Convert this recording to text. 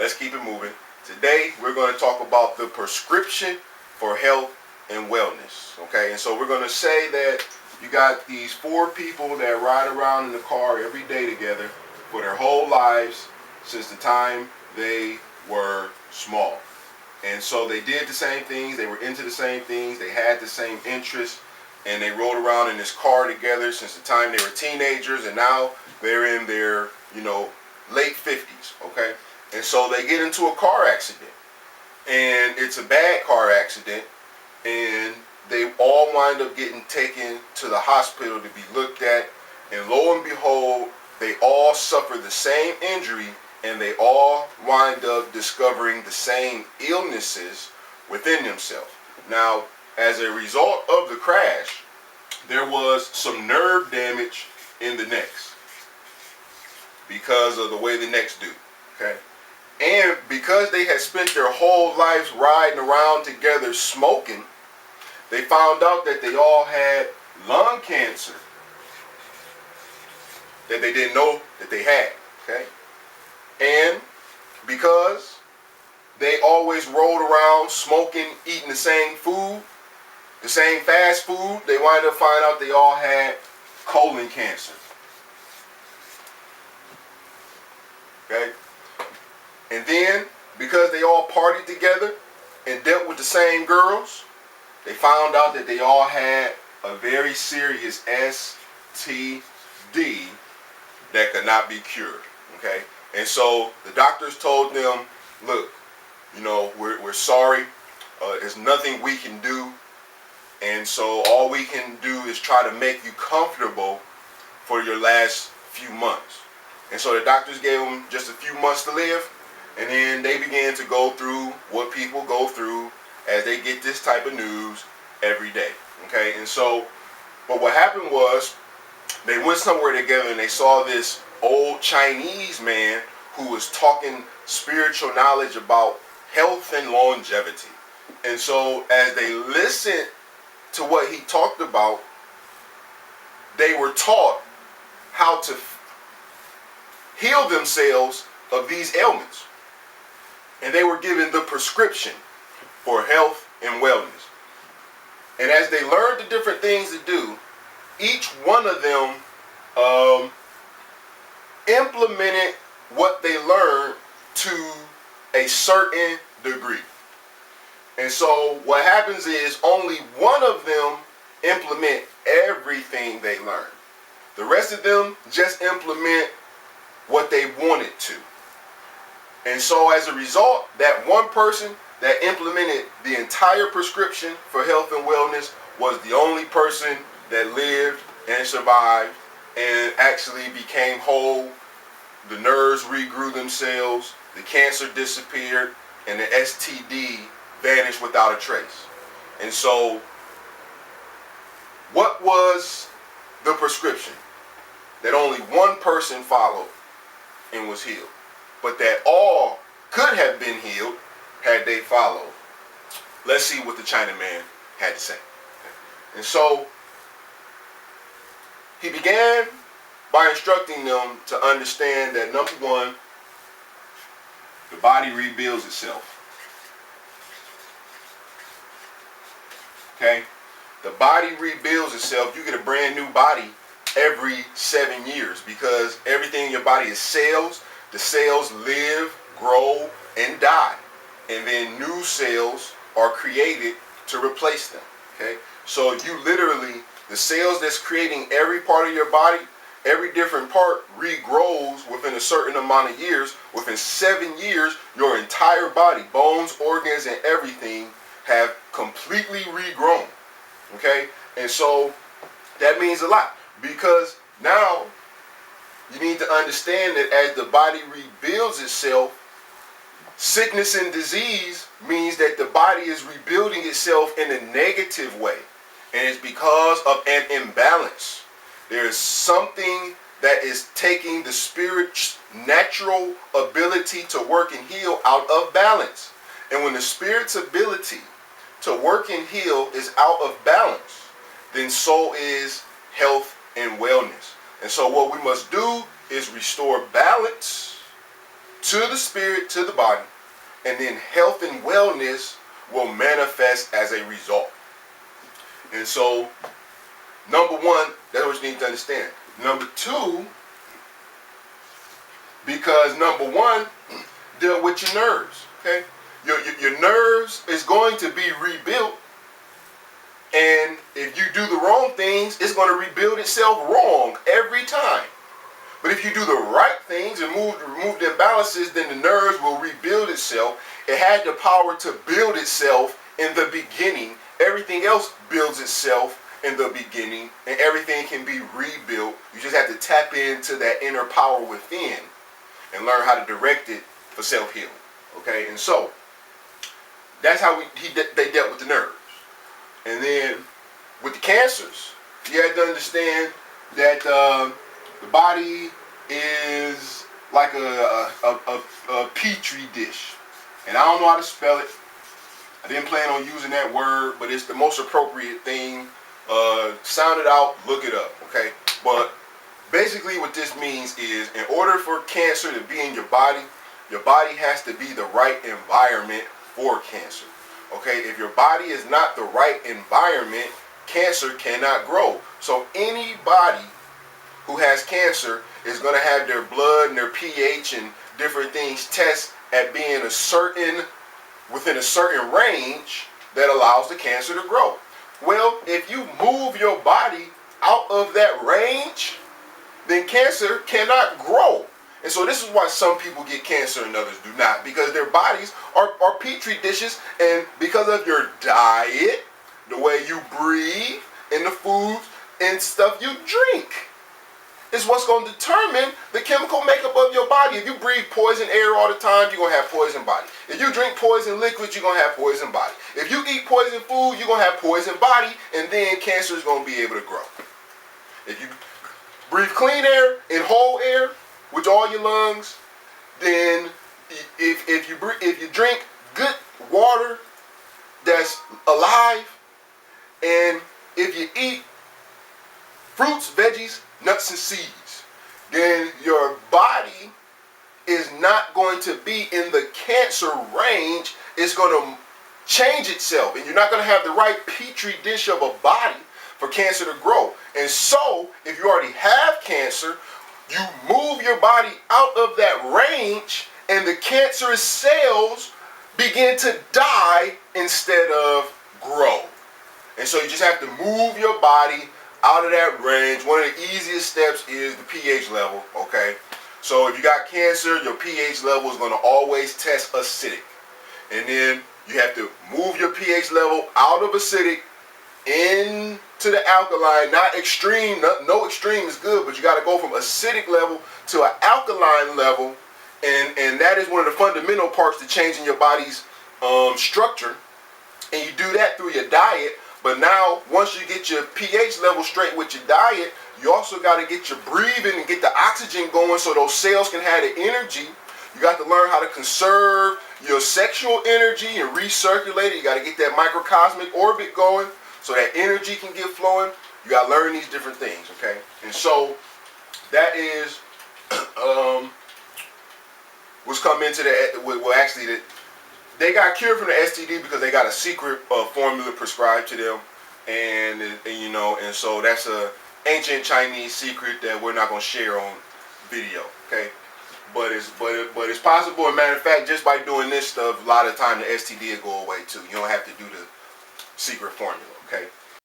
let's keep it moving. Today, we're going to talk about the prescription for health and wellness. Okay, and so we're going to say that you got these 4 people that ride around in the car every day together for their whole lives since the time they were small. And so they did the same things, they were into the same things, they had the same interests, and they rode around in this car together since the time they were teenagers, and now they're in their, late 50s, okay? And so they get into a car accident, and it's a bad car accident, and they all wind up getting taken to the hospital to be looked at, and lo and behold, they all suffer the same injury, and they all wind up discovering the same illnesses within themselves. Now, as a result of the crash, there was some nerve damage in the necks because of the way the necks do, okay? And because they had spent their whole lives riding around together smoking, they found out that they all had lung cancer that they didn't know that they had, okay? And because they always rolled around smoking, eating the same food, the same fast food, they wind up finding out they all had colon cancer. Okay? And then, because they all partied together and dealt with the same girls, they found out that they all had a very serious STD that could not be cured. Okay? And so the doctors told them, look, we're sorry. There's nothing we can do. And so all we can do is try to make you comfortable for your last few months. And so the doctors gave them just a few months to live. And then they began to go through what people go through as they get this type of news every day. Okay? And so, but what happened was they went somewhere together and they saw this old Chinese man who was talking spiritual knowledge about health and longevity. And so as they listened to what he talked about, they were taught how to heal themselves of these ailments. And they were given the prescription for health and wellness. And as they learned the different things to do, each one of them implemented what they learned to a certain degree. And so what happens is only one of them implement everything they learned. The rest of them just implement what they wanted to. And so as a result, that one person that implemented the entire prescription for health and wellness was the only person that lived and survived and actually became whole. The nerves regrew themselves, the cancer disappeared, and the STD vanished without a trace. And so, what was the prescription that only one person followed and was healed, but that all could have been healed had they followed? Let's see what the Chinaman had to say. And so, he began by instructing them to understand that, number one, the body rebuilds itself. Okay? The body rebuilds itself. You get a brand new body every 7 years because everything in your body is cells. The cells live, grow, and die. And then new cells are created to replace them. Okay? So you literally, the cells that's creating every part of your body, every different part regrows within a certain amount of years. Within 7 years, your entire body, bones, organs, and everything have completely regrown. Okay? And so that means a lot because now you need to understand that as the body rebuilds itself, sickness and disease means that the body is rebuilding itself in a negative way. And it's because of an imbalance. There is something that is taking the spirit's natural ability to work and heal out of balance. And when the spirit's ability to work and heal is out of balance, then so is health and wellness. And so what we must do is restore balance to the spirit, to the body, and then health and wellness will manifest as a result. And so, number one, that's what you need to understand. Number two, because number one, deal with your nerves, okay? Your nerves is going to be rebuilt, and if you do the wrong things, it's going to rebuild itself wrong every time. But if you do the right things and remove the imbalances, then the nerves will rebuild itself. It had the power to build itself in the beginning. Everything else builds itself in the beginning, and everything can be rebuilt. You just have to tap into that inner power within and learn how to direct it for self-healing. Okay, and so that's how they dealt with the nerves. And then with the cancers, you have to understand that the body is like a petri dish. And I don't know how to spell it. I didn't plan on using that word, but it's the most appropriate thing. Sound it out, look it up, okay? But basically what this means is, in order for cancer to be in your body has to be the right environment for cancer. Okay, if your body is not the right environment, cancer cannot grow. So anybody who has cancer is going to have their blood and their pH and different things test at being within a certain range that allows the cancer to grow. Well, if you move your body out of that range, then cancer cannot grow. And so this is why some people get cancer and others do not, because their bodies are petri dishes, and because of your diet, the way you breathe, and the foods and stuff you drink is what's going to determine the chemical makeup of your body. If you breathe poison air all the time, you're going to have poison body. If you drink poison liquids, you're going to have poison body. If you eat poison food, you're going to have poison body, and then cancer is going to be able to grow. If you breathe clean air and whole air with all your lungs, then if you drink good water that's alive, and if you eat fruits, veggies, nuts, and seeds, then your body is not going to be in the cancer range. It's going to change itself, and you're not going to have the right petri dish of a body for cancer to grow. And so, if you already have cancer, you move your body out of that range, and the cancerous cells begin to die instead of grow. And so you just have to move your body out of that range. One of the easiest steps is the pH level, okay? So if you got cancer, your pH level is going to always test acidic. And then you have to move your pH level out of acidic into the alkaline, not extreme. No extreme is good, but you got to go from acidic level to an alkaline level, and that is one of the fundamental parts to changing your body's structure. And you do that through your diet. But now, once you get your pH level straight with your diet, you also got to get your breathing and get the oxygen going so those cells can have the energy. You got to learn how to conserve your sexual energy and recirculate it. You got to get that microcosmic orbit going so that energy can get flowing. You got to learn these different things, okay? And so that is what's come into the, well, actually, they got cured from the STD because they got a secret formula prescribed to them, and you know, and so that's a ancient Chinese secret that we're not going to share on video, okay? But it's possible. As a matter of fact, just by doing this stuff, a lot of time the STD will go away too. You don't have to do the secret formula, okay?